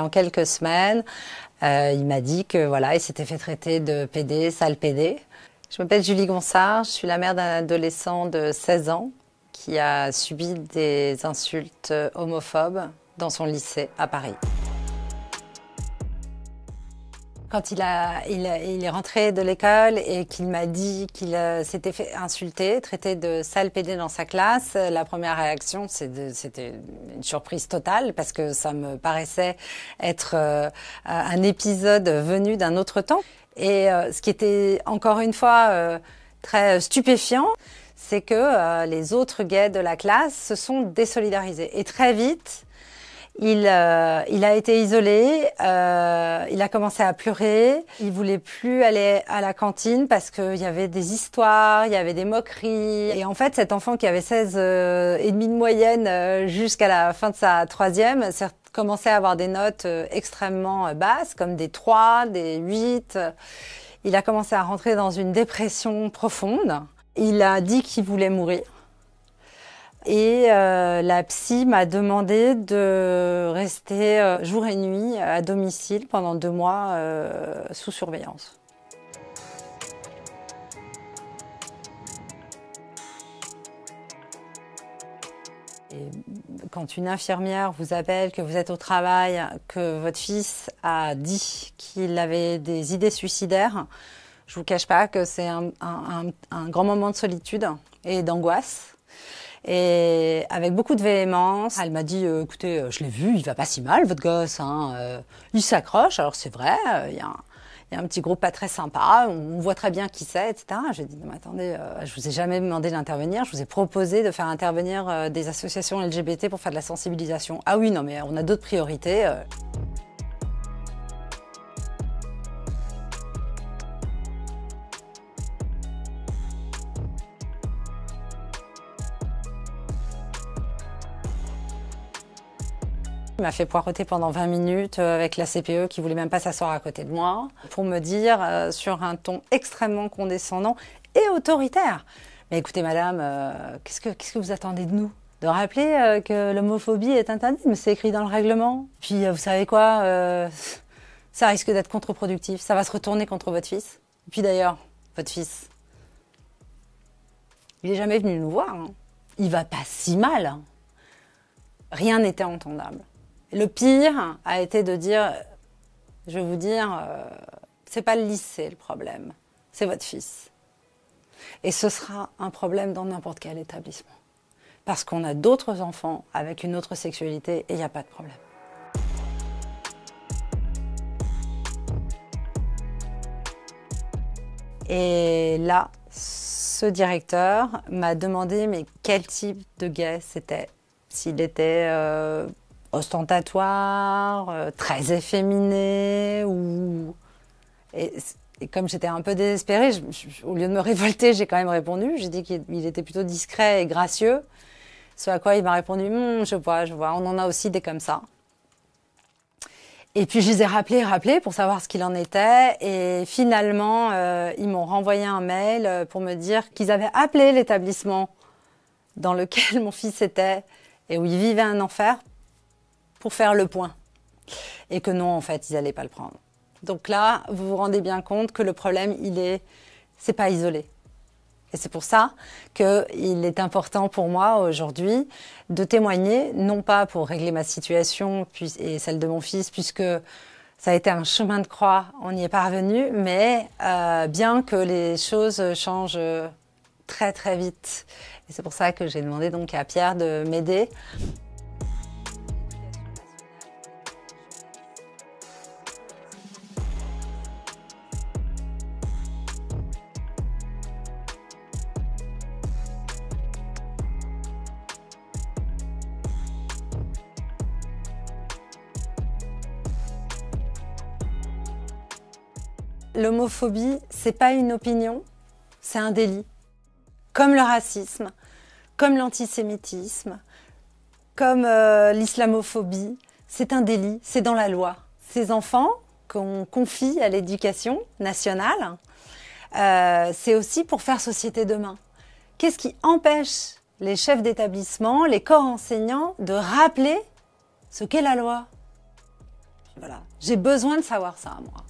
En quelques semaines, il m'a dit que voilà, il s'était fait traiter de PD, sale PD. Je m'appelle Julie Gonsard, je suis la mère d'un adolescent de 16 ans qui a subi des insultes homophobes dans son lycée à Paris. Quand il est rentré de l'école et qu'il m'a dit qu'il s'était fait insulter, traiter de sale PD dans sa classe, la première réaction, c'était une surprise totale parce que ça me paraissait être un épisode venu d'un autre temps. Et ce qui était encore une fois très stupéfiant, c'est que les autres gays de la classe se sont désolidarisés. Et très vite, il a été isolé, il a commencé à pleurer, il voulait plus aller à la cantine parce qu'il y avait des histoires, il y avait des moqueries. Et en fait, cet enfant qui avait 16 et demi de moyenne jusqu'à la fin de sa troisième, commençait à avoir des notes extrêmement basses, comme des 3, des 8. Il a commencé à rentrer dans une dépression profonde. Il a dit qu'il voulait mourir. Et la psy m'a demandé de rester jour et nuit à domicile pendant 2 mois sous surveillance. Et quand une infirmière vous appelle, que vous êtes au travail, que votre fils a dit qu'il avait des idées suicidaires, je vous cache pas que c'est un grand moment de solitude et d'angoisse. Et avec beaucoup de véhémence, elle m'a dit écoutez, je l'ai vu, il va pas si mal votre gosse, hein. Il s'accroche, alors c'est vrai, il y a un petit groupe pas très sympa, on voit très bien qui c'est, etc. J'ai dit non mais attendez, je vous ai jamais demandé d'intervenir, je vous ai proposé de faire intervenir des associations LGBT pour faire de la sensibilisation. Ah oui, non mais on a d'autres priorités. Il m'a fait poireauter pendant 20 minutes avec la CPE qui voulait même pas s'asseoir à côté de moi pour me dire sur un ton extrêmement condescendant et autoritaire. Mais écoutez madame, qu'est-ce que vous attendez de nous? De rappeler que l'homophobie est interdite, mais c'est écrit dans le règlement. Puis vous savez quoi, ça risque d'être contre-productif, ça va se retourner contre votre fils. Et puis d'ailleurs, votre fils, il est jamais venu nous voir, hein. Il va pas si mal, hein. Rien n'était entendable. Le pire a été de dire, je vais vous dire, c'est pas le lycée le problème, c'est votre fils. Et ce sera un problème dans n'importe quel établissement. Parce qu'on a d'autres enfants avec une autre sexualité et il n'y a pas de problème. Et là, ce directeur m'a demandé mais quel type de gay c'était. S'il était ostentatoire, très efféminé ou... Et comme j'étais un peu désespérée, au lieu de me révolter, j'ai quand même répondu. J'ai dit qu'il était plutôt discret et gracieux. Ce à quoi il m'a répondu je vois, on en a aussi des comme ça. Et puis je les ai rappelés pour savoir ce qu'il en était. Et finalement, ils m'ont renvoyé un mail pour me dire qu'ils avaient appelé l'établissement dans lequel mon fils était et où il vivait un enfer pour faire le point. Et que non, en fait, ils n'allaient pas le prendre. Donc là, vous vous rendez bien compte que le problème, c'est pas isolé. Et c'est pour ça qu'il est important pour moi aujourd'hui de témoigner, non pas pour régler ma situation et celle de mon fils, puisque ça a été un chemin de croix, on y est parvenu, mais bien que les choses changent très très vite. Et c'est pour ça que j'ai demandé donc à Pierre de m'aider. L'homophobie, c'est pas une opinion, c'est un délit. Comme le racisme, comme l'antisémitisme, comme l'islamophobie, c'est un délit, c'est dans la loi. Ces enfants qu'on confie à l'éducation nationale, c'est aussi pour faire société demain. Qu'est-ce qui empêche les chefs d'établissement, les corps enseignants de rappeler ce qu'est la loi ? Voilà. J'ai besoin de savoir ça, moi.